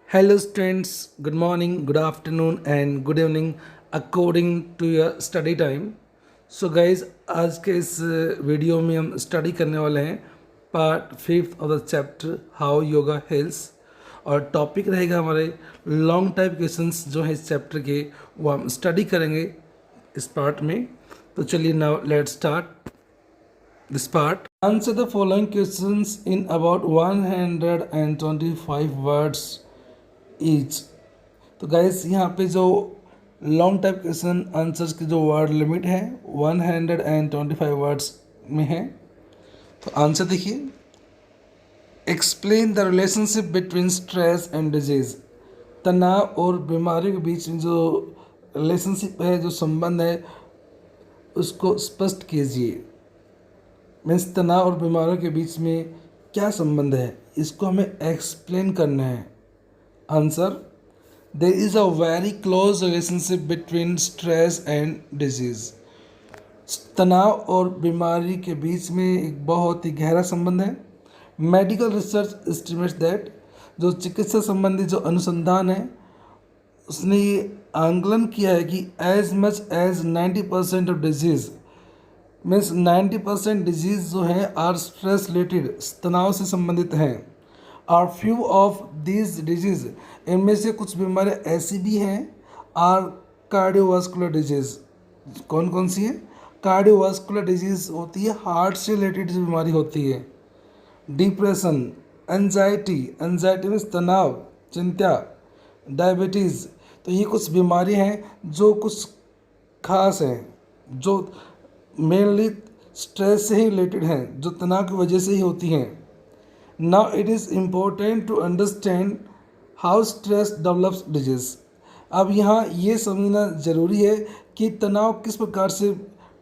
Hello, students. Good morning, good afternoon, and good evening according to your study time. So, guys, आज के इस video में हम study करने वाले हैं part 5th of the chapter how yoga heals और टॉपिक रहेगा हमारे लॉन्ग टाइप क्वेश्चंस जो हैं इस चैप्टर के वो हम स्टडी करेंगे इस पार्ट में। तो चलिए now let's start this part. Answer the following questions in about 125 words each. तो गाइस यहाँ पे जो लॉन्ग टाइप क्वेश्चन आंसर्स की जो वर्ड लिमिट है 125 वर्ड्स में है। तो आंसर देखिए, explain the relationship between stress and disease. तनाव और बीमारी के बीच में जो रिलेशनशिप है, जो संबंध है, उसको स्पष्ट कीजिए। मीन्स तनाव और बीमारियों के बीच में क्या संबंध है, इसको हमें एक्सप्लेन करना है। Answer, there is a very close relationship between stress and disease. तनाव और बीमारी के बीच में एक बहुत ही गहरा संबंध है। मेडिकल रिसर्च एस्टिमेट्स दैट, जो चिकित्सा संबंधी जो अनुसंधान है उसने ये आंकलन किया है कि as much as 90% of disease means 90% disease जो हैं आर स्ट्रेस रिलेटेड, तनाव से संबंधित हैं। Are few of these diseases, इनमें से कुछ बीमारियाँ ऐसी भी हैं आर कार्डियोवास्कुलर डिजीज़। कौन कौन सी है? कार्डियोवास्कुलर डिजीज़ होती है, हार्ट से रिलेटेड जो बीमारी होती है। डिप्रेशन, एंजाइटी मीन्स तनाव, चिंता, डायबिटीज़। तो ये कुछ बीमारियाँ हैं जो कुछ खास हैं, जो मेनली स्ट्रेस से ही रिलेटेड हैं, जो तनाव की वजह से ही होती हैं। Now it is important to understand how stress develops disease. अब यहाँ ये समझना ज़रूरी है कि तनाव किस प्रकार से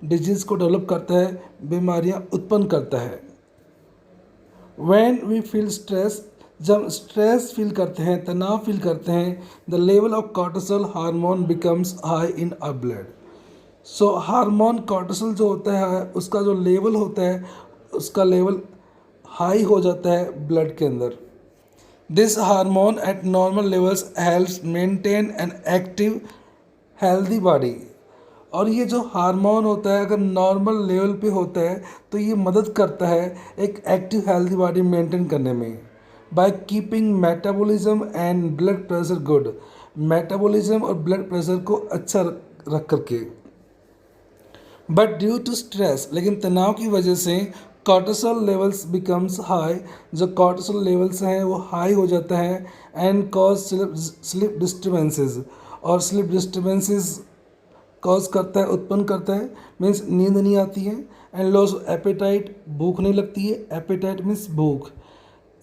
डिजीज़ को डेवलप करता है, बीमारियाँ उत्पन्न करता है। व्हेन वी फील स्ट्रेस, जब स्ट्रेस फील करते हैं, तनाव फील करते हैं, the level of cortisol hormone becomes high in a blood. So hormone cortisol जो होता है उसका जो लेवल होता है, उसका लेवल हाई हो जाता है ब्लड के अंदर। This hormone eight normal levels helps maintain an active healthy body. और ये जो हार्मोन होता है अगर नॉर्मल लेवल पे होता है तो ये मदद करता है एक एक्टिव हेल्दी बॉडी मेंटेन करने में। By keeping metabolism and blood pressure good, metabolism और ब्लड प्रेशर को अच्छा रख करके। बट ड्यू टू स्ट्रेस, लेकिन तनाव की वजह से कॉर्टिसोल लेवल्स बिकम्स हाई, जो कॉर्टिसोल लेवल्स हैं वो हाई हो जाता है एंड कॉज स्लीप डिस्टर्बेंसेस, और स्लीप डिस्टर्बेंसेस कॉज करता है, उत्पन्न करता है, मीन्स नींद नहीं आती है। एंड लॉस एपेटाइट, भूख नहीं लगती है, एपेटाइट मीन्स भूख।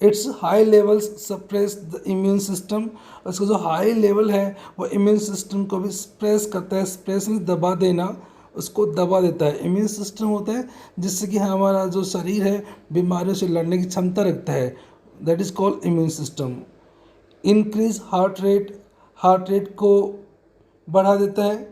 It's high levels suppress the immune system, उसका जो हाई लेवल है वो इम्यून सिस्टम को भी सप्रेस करता है। सप्रेस मीन्स दबा देना, उसको दबा देता है। इम्यून सिस्टम होता है जिससे कि हमारा जो शरीर है बीमारियों से लड़ने की क्षमता रखता है, that is called immune system. Increase heart rate को बढ़ा देता है।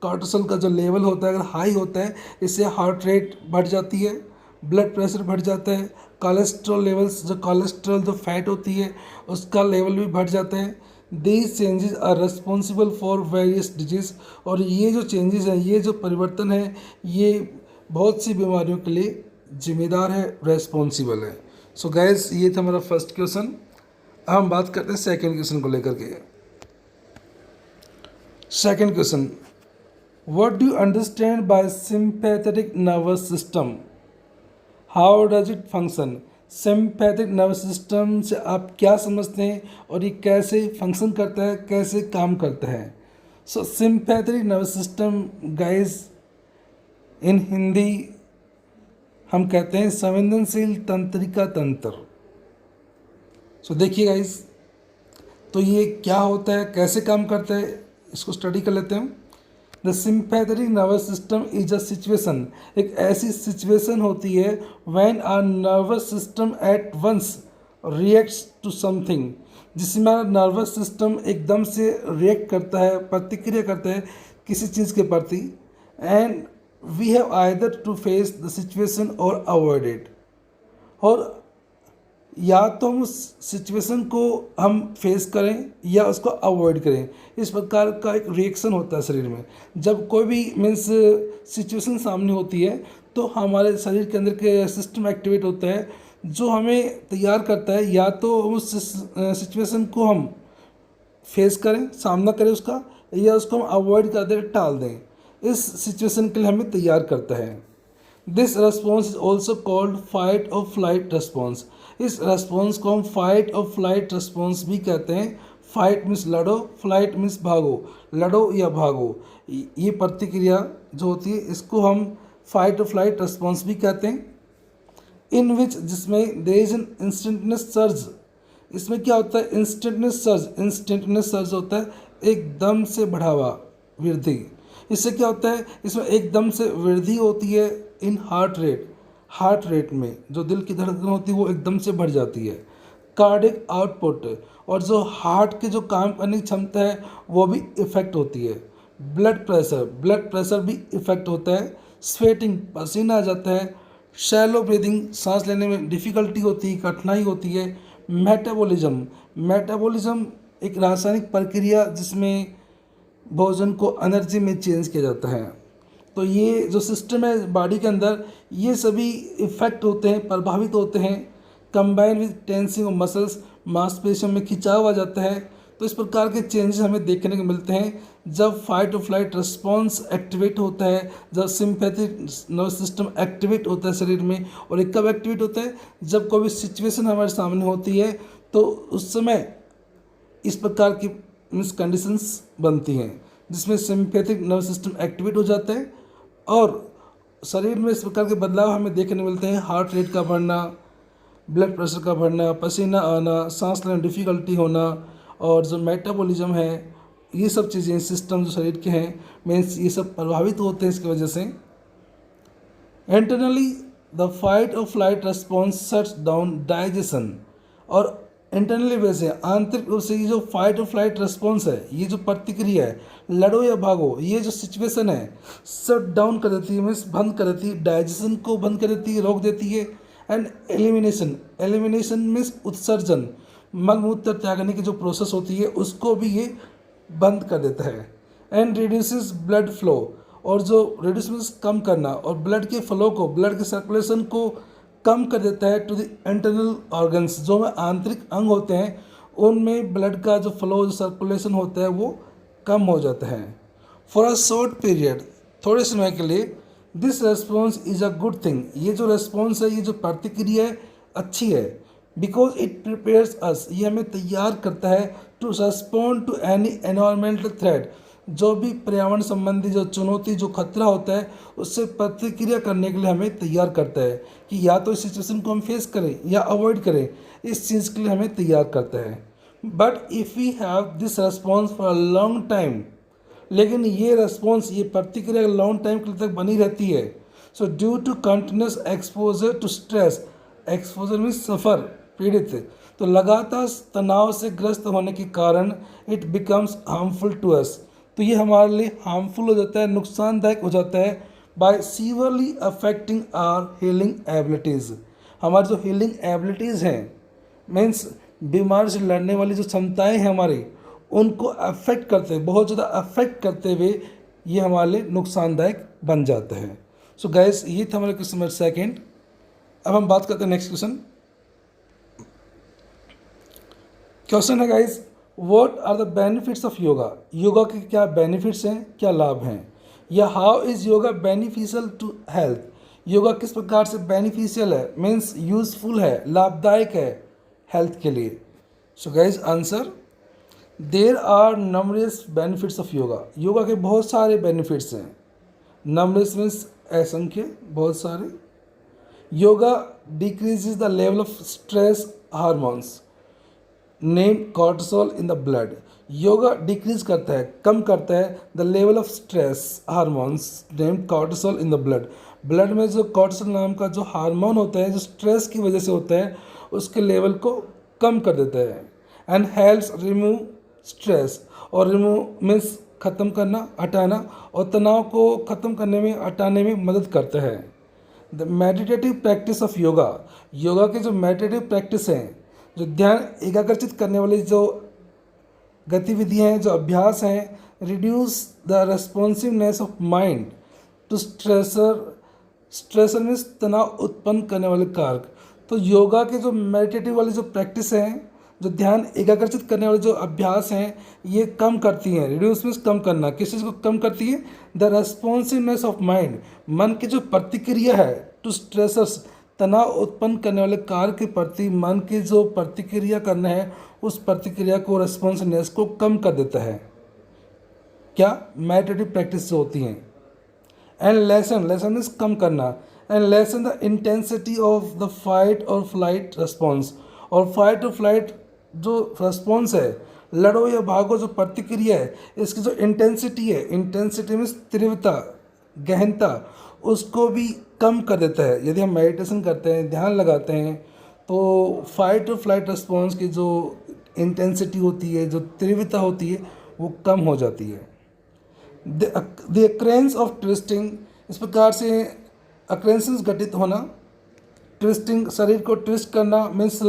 कॉर्टिसोल का जो लेवल होता है अगर हाई होता है, इससे हार्ट रेट बढ़ जाती है, ब्लड प्रेशर बढ़ जाता है। कोलेस्ट्रॉल लेवल्स, जो कोलेस्ट्रॉल जो फैट होती है उसका लेवल भी बढ़ जाता है। These changes are responsible for various disease, और ये जो चेंजेस हैं, ये जो परिवर्तन है, ये बहुत सी बीमारियों के लिए जिम्मेदार है, रेस्पॉन्सिबल है। सो गैस, ये था हमारा फर्स्ट क्वेश्चन। अब हम बात करते हैं सेकेंड क्वेश्चन को लेकर के। Second question, what do you understand by sympathetic nervous system, how does it function. Sympathetic nervous system से आप क्या समझते हैं और ये कैसे फंक्शन करता है, कैसे काम करता है। सो सिंपैथिक नर्वस सिस्टम गाइस, इन हिंदी हम कहते हैं संवेदनशील तंत्रिका तंत्र। सो देखिए गाइस, तो ये क्या होता है, कैसे काम करता है, इसको स्टडी कर लेते हैं। The sympathetic nervous system is a situation, एक ऐसी सिचुएशन होती है when our nervous system at once reacts to something, जिसमें नर्वस सिस्टम एकदम से रिएक्ट करता है, प्रतिक्रिया करता है किसी चीज़ के प्रति। And we have either to face the situation और अवॉइड इट, और या तो हम उस सिचुएशन को हम फेस करें या उसको अवॉइड करें। इस प्रकार का एक रिएक्शन होता है शरीर में। जब कोई भी मीन्स सिचुएशन सामने होती है तो हमारे शरीर के अंदर के सिस्टम एक्टिवेट होता है जो हमें तैयार करता है या तो उस सिचुएशन को हम फेस करें, सामना करें उसका, या उसको हम अवॉइड कर दें, टाल दें। इस सिचुएशन के लिए हमें तैयार करता है। This response is also called fight और फ्लाइट रेस्पॉन्स। इस रेस्पॉन्स को हम फाइट और फ्लाइट रेस्पॉन्स भी कहते हैं। फाइट मीन्स लड़ो, फ्लाइट मीन्स भागो, लड़ो या भागो। ये प्रतिक्रिया जो होती है इसको हम फाइट और फ्लाइट रेस्पॉन्स भी कहते हैं। इन विच, जिसमें देयर इज एन इंस्टेंटनेस सर्ज। इसमें क्या होता है? इंस्टेंटनेस सर्ज। इंस्टेंटनेस सर्ज होता है एकदम से बढ़ावा, वृद्धि। इससे क्या होता है? इसमें एकदम से वृद्धि होती है in heart rate. Heart rate में जो दिल की धड़कन होती है वो एकदम से बढ़ जाती है। कार्डिक आउटपुट, और जो हार्ट के जो काम करने की क्षमता है वो भी इफेक्ट होती है। ब्लड प्रेशर, ब्लड प्रेशर भी इफेक्ट होता है। स्वेटिंग, पसीना आ जाता है। शैलो ब्रीदिंग, सांस लेने में डिफ़िकल्टी होती है, कठिनाई होती है। मेटाबॉलिज्म, मेटाबॉलिज्म एक रासायनिक प्रक्रिया जिसमें भोजन को एनर्जी में चेंज किया जाता है। तो ये जो सिस्टम है बॉडी के अंदर, ये सभी इफेक्ट होते हैं, प्रभावित होते हैं। Combine with tensing of muscles, मांसपेशियों में खिंचाव आ जाता है। तो इस प्रकार के चेंजेस हमें देखने को मिलते हैं जब फाइट और फ्लाइट रिस्पॉन्स एक्टिवेट होता है, जब सिंपैथिक नर्वस सिस्टम एक्टिवेट होता है शरीर में। और ये कब एक्टिवेट होता है? जब कोई भी सिचुएशन हमारे सामने होती है तो उस समय इस प्रकार की मीन्स कंडीशंस बनती हैं जिसमें सिंपैथिक नर्वस सिस्टम एक्टिवेट हो जाता है और शरीर में इस प्रकार के बदलाव हमें देखने मिलते हैं। हार्ट रेट का बढ़ना, ब्लड प्रेशर का बढ़ना, पसीना आना, सांस लेने में डिफ़िकल्टी होना, और जो मेटाबॉलिज्म है, ये सब चीज़ें सिस्टम जो शरीर के हैं मीन्स ये सब प्रभावित होते हैं इसकी वजह से। इंटरनली द फाइट और flight response shuts down digestion. और इंटरनली वैसे आंतरिक रूप से ये जो फाइट और फ्लाइट रेस्पॉन्स है, ये जो प्रतिक्रिया है, लड़ो या भागो, ये जो सिचुएशन है शट डाउन कर देती है, मीन्स बंद कर देती है, डाइजेशन को बंद कर देती है, रोक देती है। एंड एलिमिनेशन, एलिमिनेशन मीन्स उत्सर्जन, मलमूत्र त्यागने की जो प्रोसेस होती है उसको भी ये बंद कर देता है। एंड रिड्यूसेस ब्लड फ्लो, और जो रिड्यूस मीन्स कम करना, और ब्लड के फ्लो को, ब्लड के सर्कुलेशन को कम कर देता है टू द इंटरनल ऑर्गन्स। जो में आंतरिक अंग होते हैं उनमें ब्लड का जो फ्लो, जो सर्कुलेशन होता है वो कम हो जाता है। फॉर अ शॉर्ट पीरियड, थोड़े समय के लिए, this response is a good thing. ये जो रेस्पॉन्स है, ये जो प्रतिक्रिया है अच्छी है। बिकॉज इट प्रिपेयर्स अस, ये हमें तैयार करता है to respond to any environmental threat. जो भी पर्यावरण संबंधी जो चुनौती, जो खतरा होता है उससे प्रतिक्रिया करने के लिए हमें तैयार करता है कि या तो इस सिचुएशन को हम फेस करें या अवॉइड करें। इस चीज़ के लिए हमें तैयार करता है। But if we have this response for a long time, लेकिन ये रेस्पॉन्स, ये प्रतिक्रिया लॉन्ग टाइम के लिए तक बनी रहती है। So due to continuous exposure to stress, exposure means suffer, पीड़ित, तो लगातार तनाव से ग्रस्त होने के कारण it becomes harmful to us, तो ये हमारे लिए हार्मफुल हो जाता है, नुकसानदायक हो जाता है। By severely affecting our healing abilities, हमारी जो हीलिंग एबिलिटीज़ हैं मीन्स बीमारी से लड़ने वाली जो क्षमताएँ हैं हमारी, उनको अफेक्ट करते हुए, बहुत ज़्यादा अफेक्ट करते हुए ये हमारे लिए नुकसानदायक बन जाता है। सो गाइस, ये था हमारा क्वेश्चन नंबर सेकेंड। अब हम बात करते हैं नेक्स्ट क्वेश्चन। क्वेश्चन है guys, what are the benefits of yoga. Yoga के क्या बेनिफिट्स हैं, क्या लाभ हैं, या how is yoga beneficial to health. Yoga किस प्रकार से बेनिफिशियल है, मीन्स यूजफुल है, लाभदायक है हेल्थ के लिए। So guys, answer, there are numbers benefits of yoga. Yoga के बहुत सारे बेनिफिट्स हैं। नंबरस मीन्स असंख्य, बहुत सारे। Yoga decreases the level of stress hormones named cortisol in the blood. Yoga decrease करता है, कम करता है the level of stress hormones named cortisol in the blood. Blood में जो कॉर्टिसोल नाम का जो हार्मोन होता है, जो स्ट्रेस की वजह से होता है, उसके लेवल को कम कर देता है। एंड हेल्प्स रिमूव स्ट्रेस, और रिमूव मीन्स ख़त्म करना, हटाना, और तनाव को ख़त्म करने में, हटाने में मदद करता है। The meditative practice of yoga, yoga के जो मेडिटेटिव प्रैक्टिस हैं, जो ध्यान एकाग्रचित करने वाली जो गतिविधियाँ हैं, जो अभ्यास हैं, reduce the responsiveness of mind to stressor means तनाव उत्पन्न करने वाले कारक। तो योगा के जो मेडिटेटिव वाली जो प्रैक्टिस हैं, जो ध्यान एकाग्रचित करने वाले जो अभ्यास हैं, ये कम करती हैं। रिड्यूस मीन्स कम करना, किस चीज़ को कम करती है? द रेस्पॉन्सिवनेस ऑफ माइंड, मन की जो प्रतिक्रिया है, टू स्ट्रेसर्स तनाव उत्पन्न करने वाले कार्य के प्रति मन की जो प्रतिक्रिया करना है, उस प्रतिक्रिया को रेस्पॉन्सिवनेस को कम कर देता है। क्या? मेडिटेटिव प्रैक्टिस जो होती हैं। एंड लेसन मीन्स कम करना, and lesson the intensity of the fight और फ्लाइट रेस्पॉन्स, और फाइट और फ्लाइट जो रेस्पॉन्स है, लड़ो या भागो जो प्रतिक्रिया है, इसकी जो इंटेंसिटी है, इंटेंसिटी मीन्स तीव्रता, गहनता, उसको भी कम कर देता है। यदि हम मेडिटेशन करते हैं, ध्यान लगाते हैं, तो फाइट और फ्लाइट रेस्पॉन्स की जो इंटेंसिटी होती है, जो तीव्रता होती है, वो कम हो जाती है। द अक्रेंस ऑफ ट्विस्टिंग, इस प्रकार से अक्रेंसेस घटित होना, ट्विस्टिंग शरीर को ट्विस्ट करना मीन्स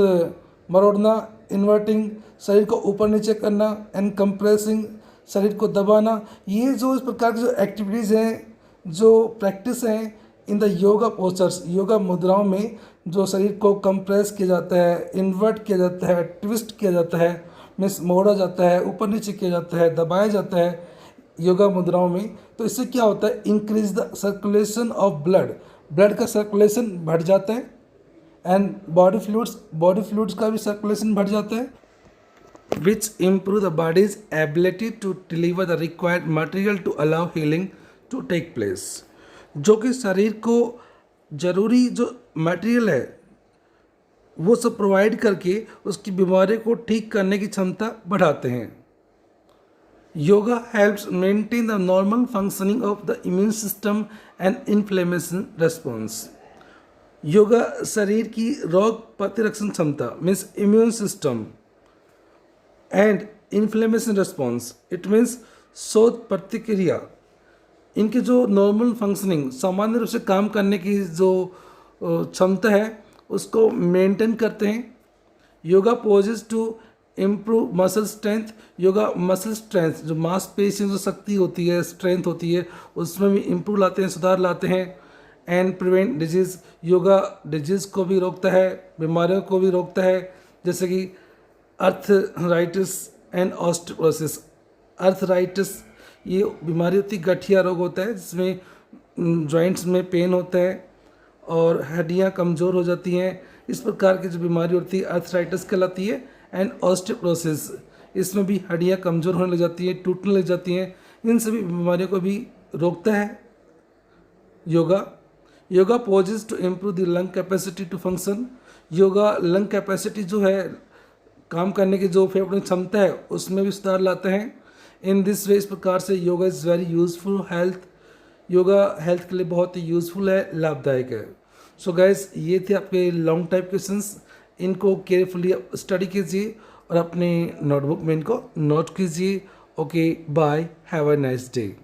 मरोड़ना, इन्वर्टिंग शरीर को ऊपर नीचे करना, एंड कंप्रेसिंग शरीर को दबाना, ये जो इस प्रकार की जो एक्टिविटीज़ हैं, जो प्रैक्टिस हैं in the yoga postures, yoga मुद्राओं में जो शरीर को कंप्रेस किया जाता है, इन्वर्ट किया जाता है, ट्विस्ट किया जाता है, मीन्स मोड़ा जाता है, ऊपर नीचे किया जाता है, दबाया जाता है योगा मुद्राओं में, तो इससे क्या होता है? Increase the circulation of blood, blood का सर्कुलेशन बढ़ जाता है, एंड बॉडी फ्लूइड्स का भी सर्कुलेशन बढ़ जाता है, which improve the body's ability to deliver the required material to allow healing to take place, जो कि शरीर को जरूरी जो मटेरियल है वो सब प्रोवाइड करके उसकी बीमारी को ठीक करने की क्षमता बढ़ाते हैं। Yoga helps maintain the normal functioning of the immune system and inflammation response, yoga शरीर की रोग प्रतिरक्षण क्षमता means immune system and inflammation response, it means शोध प्रतिक्रिया, इनके जो नॉर्मल फंक्शनिंग, सामान्य रूप से काम करने की जो क्षमता है, उसको मेंटेन करते हैं। Yoga poses to improve muscle strength, yoga muscle strength, जो मांसपेशियों जो शक्ति होती है, स्ट्रेंथ होती है, उसमें भी इम्प्रूव लाते हैं, सुधार लाते हैं। And prevent disease, yoga disease को भी रोकता है, बीमारियों को भी रोकता है, जैसे कि अर्थराइटिस एंड ऑस्टियोपोरोसिस। अर्थराइटिस ये बीमारी होती है, गठिया रोग होता है, जिसमें जॉइंट्स में पेन होता है और हड्डियाँ कमज़ोर हो जाती हैं। इस प्रकार की जो बीमारी होती है अर्थराइटिस कहलाती है। एंड ऑस्टियोपोरोसिस, इसमें भी हड्डियाँ कमज़ोर होने लग जाती हैं, टूटने लग जाती हैं। इन सभी बीमारियों को भी रोकता है yoga. Yoga poses to improve the lung capacity to function, yoga lung capacity जो है, काम करने की जो फेफड़ों की क्षमता है, उसमें भी सुधार लाते हैं। इन दिस वे, इस प्रकार से yoga is very useful health, yoga health के लिए बहुत ही यूजफुल है, लाभदायक है। सो गाइस, ये थे आपके लॉन्ग टाइप क्वेश्चंस, इनको केयरफुली स्टडी कीजिए और अपने नोटबुक में इनको नोट कीजिए। Okay, bye, have a nice day.